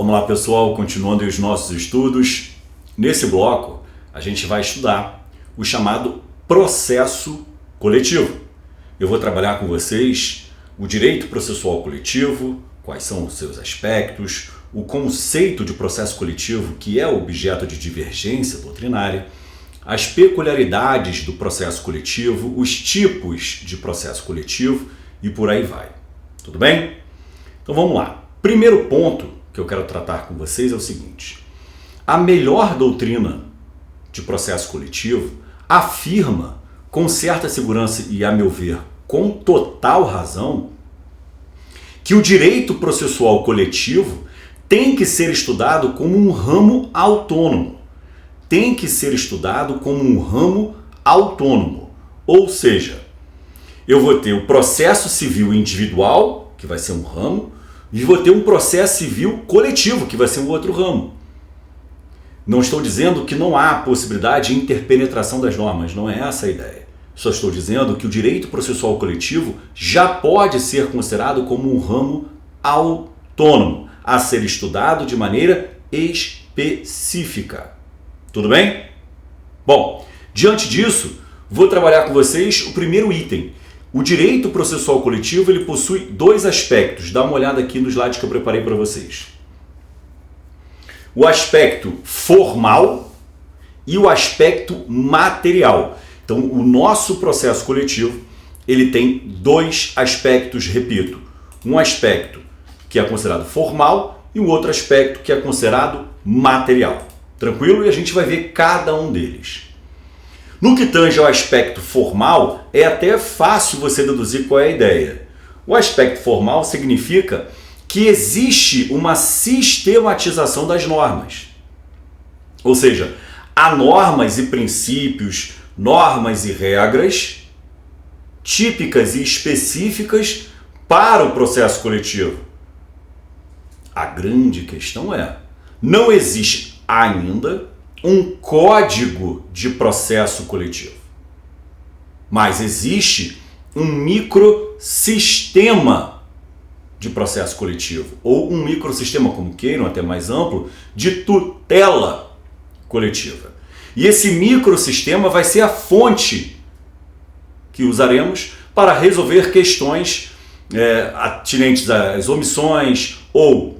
Vamos lá, pessoal, continuando os nossos estudos. Nesse bloco, a gente vai estudar o chamado processo coletivo. Eu vou trabalhar com vocês o direito processual coletivo, quais são os seus aspectos, o conceito de processo coletivo, que é objeto de divergência doutrinária, as peculiaridades do processo coletivo, os tipos de processo coletivo e por aí vai. Tudo bem? Então vamos lá. Primeiro ponto que eu quero tratar com vocês é o seguinte: a melhor doutrina de processo coletivo afirma com certa segurança e, a meu ver, com total razão, que o direito processual coletivo tem que ser estudado como um ramo autônomo. Tem que ser estudado como um ramo autônomo. Ou seja, eu vou ter o processo civil individual, que vai ser um ramo, e vou ter um processo civil coletivo, que vai ser um outro ramo. Não estou dizendo que não há possibilidade de interpenetração das normas, não é essa a ideia. Só estou dizendo que o direito processual coletivo já pode ser considerado como um ramo autônomo, a ser estudado de maneira específica. Tudo bem? Bom, diante disso, vou trabalhar com vocês o primeiro item. O direito processual coletivo ele possui dois aspectos. Dá uma olhada aqui no slide que eu preparei para vocês. O aspecto formal e o aspecto material. Então, o nosso processo coletivo ele tem dois aspectos, repito. Um aspecto que é considerado formal e o outro aspecto que é considerado material. Tranquilo? E a gente vai ver cada um deles. No que tange ao aspecto formal, é até fácil você deduzir qual é a ideia. O aspecto formal significa que existe uma sistematização das normas. Ou seja, há normas e princípios, normas e regras típicas e específicas para o processo coletivo. A grande questão é, não existe ainda um código de processo coletivo. Mas existe um microsistema de processo coletivo, ou um microsistema, como queiram, até mais amplo, de tutela coletiva. E esse microsistema vai ser a fonte que usaremos para resolver questões atinentes às omissões ou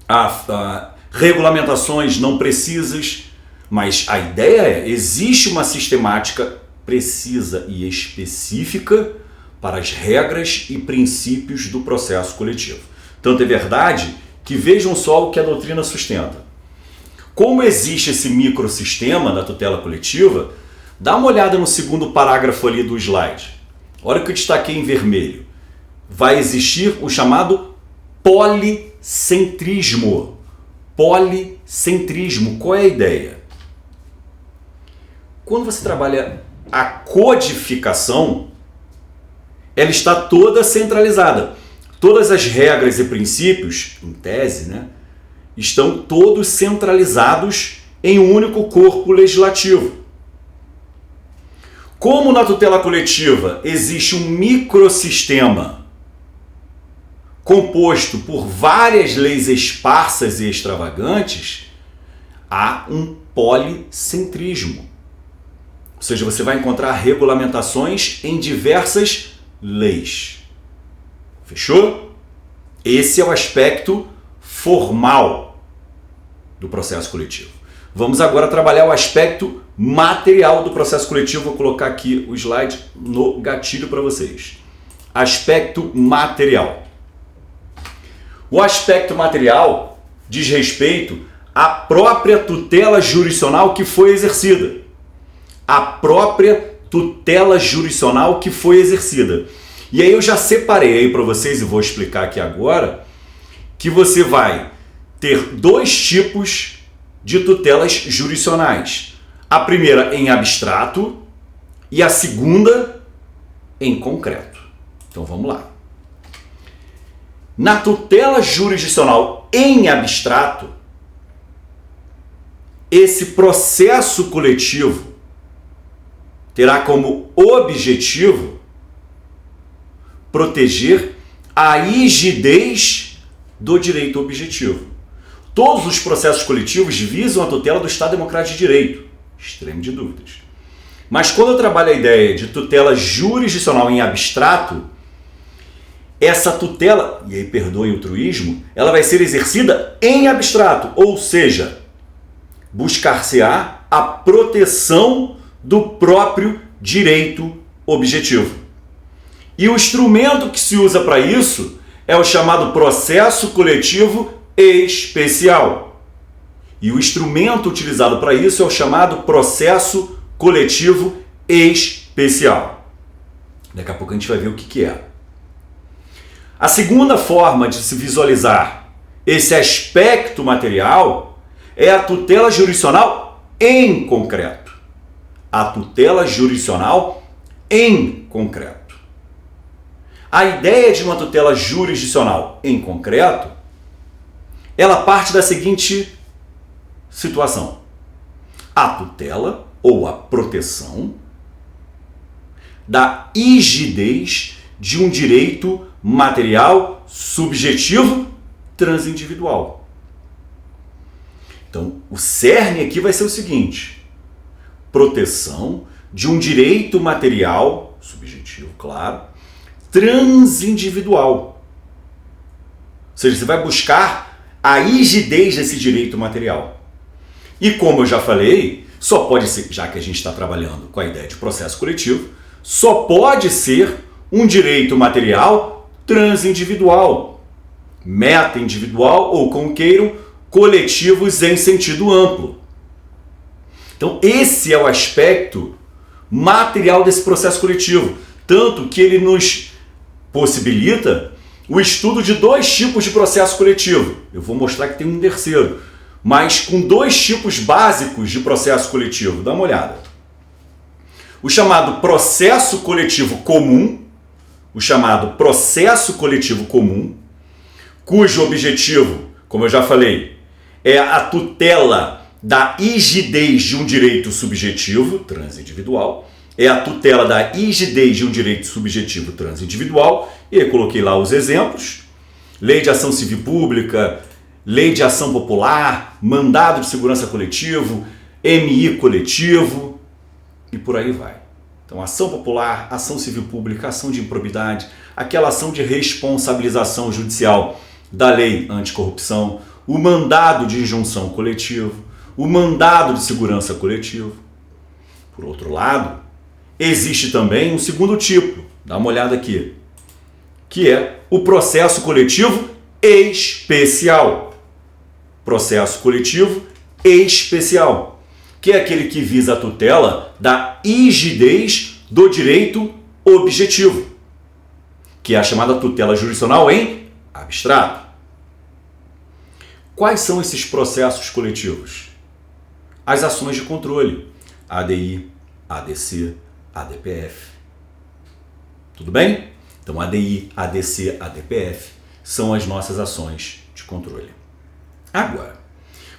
a regulamentações não precisas. Mas a ideia é, existe uma sistemática precisa e específica para as regras e princípios do processo coletivo. Tanto é verdade que vejam só o que a doutrina sustenta. Como existe esse microsistema da tutela coletiva, dá uma olhada no segundo parágrafo ali do slide. Olha o que eu destaquei em vermelho. Vai existir o chamado policentrismo. Policentrismo, qual é a ideia? Quando você trabalha a codificação, ela está toda centralizada. Todas as regras e princípios, em tese, estão todos centralizados em um único corpo legislativo. Como na tutela coletiva existe um microsistema composto por várias leis esparsas e extravagantes, há um policentrismo. Ou seja, você vai encontrar regulamentações em diversas leis. Fechou? Esse é o aspecto formal do processo coletivo. Vamos agora trabalhar o aspecto material do processo coletivo. Vou colocar aqui o slide no gatilho para vocês. Aspecto material. O aspecto material diz respeito à própria tutela jurisdicional que foi exercida. A própria tutela jurisdicional que foi exercida. E aí eu já separei aí para vocês, e vou explicar aqui agora, que você vai ter dois tipos de tutelas jurisdicionais. A primeira em abstrato e a segunda em concreto. Então vamos lá. Na tutela jurisdicional em abstrato, esse processo coletivo terá como objetivo proteger a rigidez do direito objetivo. todos os processos coletivos visam a tutela do Estado Democrático de Direito. Extremo de dúvidas. Mas quando eu trabalho a ideia de tutela jurisdicional em abstrato, essa tutela, e aí perdoem o truísmo, ela vai ser exercida em abstrato, ou seja, buscar-se-á a proteção do próprio direito objetivo. E o instrumento que se usa para isso é o chamado processo coletivo especial. E o instrumento utilizado para isso é o chamado processo coletivo especial. Daqui a pouco a gente vai ver o que é. A segunda forma de se visualizar esse aspecto material é a tutela jurisdicional em concreto. A tutela jurisdicional em concreto. A ideia de uma tutela jurisdicional em concreto, ela parte da seguinte situação. A tutela ou a proteção da rigidez de um direito material subjetivo transindividual. Então, o cerne aqui vai ser o seguinte: proteção de um direito material subjetivo, claro, transindividual. Ou seja, você vai buscar a rigidez desse direito material. E como eu já falei, só pode ser, já que a gente está trabalhando com a ideia de processo coletivo, só pode ser um direito material transindividual, meta-individual ou, como queiram, coletivos em sentido amplo. Então, esse é o aspecto material desse processo coletivo, tanto que ele nos possibilita o estudo de dois tipos de processo coletivo. Eu vou mostrar que tem um terceiro, mas com dois tipos básicos de processo coletivo. Dá uma olhada. O chamado processo coletivo comum, cujo objetivo, como eu já falei, é a tutela da rigidez de um direito subjetivo transindividual, é a tutela da rigidez de um direito subjetivo transindividual, e eu coloquei lá os exemplos: lei de ação civil pública, lei de ação popular, mandado de segurança coletivo, MI coletivo, e por aí vai. Então, ação popular, ação civil pública, ação de improbidade, aquela ação de responsabilização judicial da lei anticorrupção, o mandado de injunção coletivo, o mandado de segurança coletivo. Por outro lado, existe também um segundo tipo, dá uma olhada aqui, que é o processo coletivo especial. Processo coletivo especial, que é aquele que visa a tutela da rigidez do direito objetivo, que é a chamada tutela jurisdicional em abstrato. Quais são esses processos coletivos? As ações de controle, ADI, ADC, ADPF. Tudo bem? Então, ADI, ADC, ADPF são as nossas ações de controle. Agora,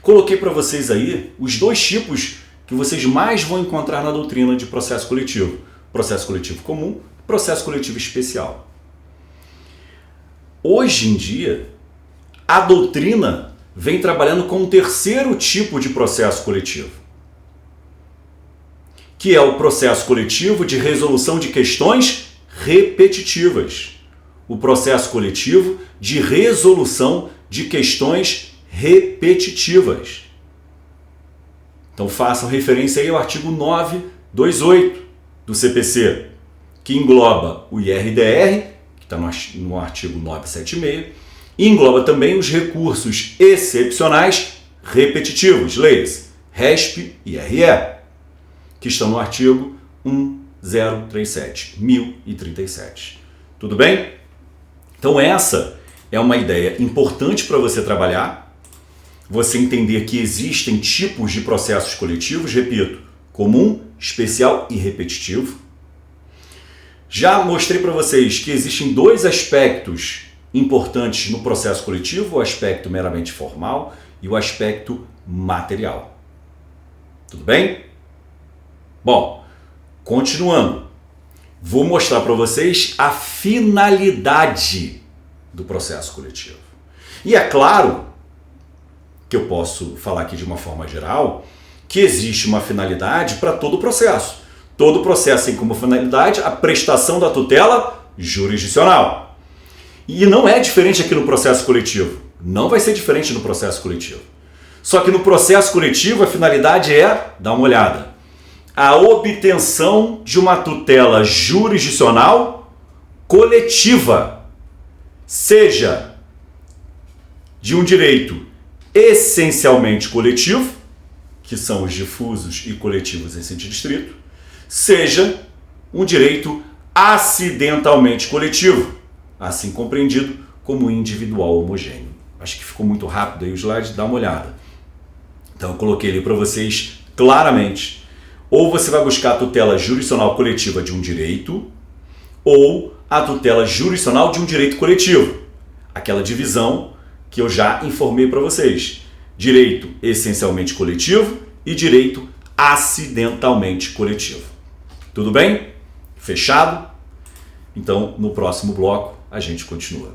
coloquei para vocês aí os dois tipos que vocês mais vão encontrar na doutrina de processo coletivo. Processo coletivo comum, processo coletivo especial. Hoje em dia, a doutrina vem trabalhando com um terceiro tipo de processo coletivo, que é o processo coletivo de resolução de questões repetitivas. O processo coletivo de resolução de questões repetitivas. Então façam referência aí ao artigo 928 do CPC, que engloba o IRDR, que está no artigo 976, e engloba também os recursos excepcionais repetitivos, leis RESP e RE, que estão no artigo 1037. Tudo bem? Então essa é uma ideia importante para você trabalhar, você entender que existem tipos de processos coletivos, repito, comum, especial e repetitivo. Já mostrei para vocês que existem dois aspectos importantes no processo coletivo, o aspecto meramente formal e o aspecto material. Tudo bem? Bom, continuando, vou mostrar para vocês a finalidade do processo coletivo. E é claro que eu posso falar aqui de uma forma geral, que existe uma finalidade para todo o processo. Todo processo tem como finalidade a prestação da tutela jurisdicional. E não é diferente aqui no processo coletivo. Não vai ser diferente no processo coletivo. Só que no processo coletivo a finalidade é, dá uma olhada, a obtenção de uma tutela jurisdicional coletiva, seja de um direito essencialmente coletivo, que são os difusos e coletivos em sentido estrito, seja um direito acidentalmente coletivo, assim compreendido como individual homogêneo. Acho que ficou muito rápido aí o slide, dá uma olhada. Então eu coloquei ali para vocês claramente. Ou você vai buscar a tutela jurisdicional coletiva de um direito, ou a tutela jurisdicional de um direito coletivo. Aquela divisão que eu já informei para vocês. Direito essencialmente coletivo e direito acidentalmente coletivo. Tudo bem? Fechado? Então, no próximo bloco, a gente continua.